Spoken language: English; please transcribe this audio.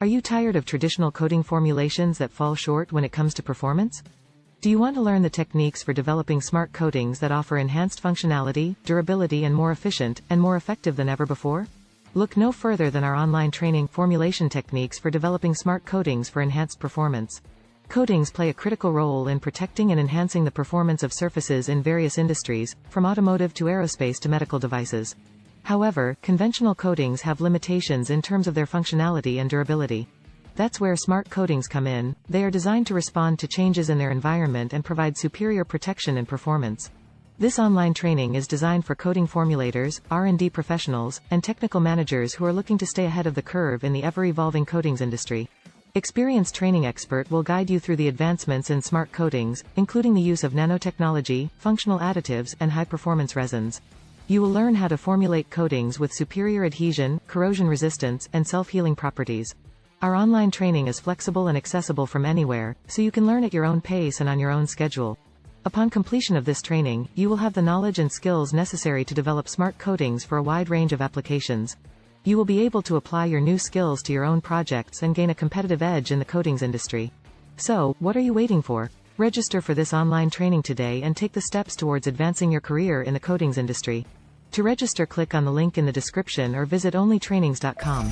Are you tired of traditional coating formulations that fall short when it comes to performance? Do you want to learn the techniques for developing smart coatings that offer enhanced functionality, durability, and more efficient and more effective than ever before? Look no further than our online training, Formulation Techniques for Developing Smart Coatings for Enhanced Performance. Coatings play a critical role in protecting and enhancing the performance of surfaces in various industries, from automotive to aerospace to medical devices. However, conventional coatings have limitations in terms of their functionality and durability. That's where smart coatings come in. They are designed to respond to changes in their environment and provide superior protection and performance. This online training is designed for coating formulators, R&D professionals, and technical managers who are looking to stay ahead of the curve in the ever-evolving coatings industry. Experienced training expert will guide you through the advancements in smart coatings, including the use of nanotechnology, functional additives, and high-performance resins. You will learn how to formulate coatings with superior adhesion, corrosion resistance, and self-healing properties. Our online training is flexible and accessible from anywhere, so you can learn at your own pace and on your own schedule. Upon completion of this training, you will have the knowledge and skills necessary to develop smart coatings for a wide range of applications. You will be able to apply your new skills to your own projects and gain a competitive edge in the coatings industry. So, what are you waiting for? Register for this online training today and take the steps towards advancing your career in the coatings industry. To register, click on the link in the description or visit OnlyTRAININGS.com.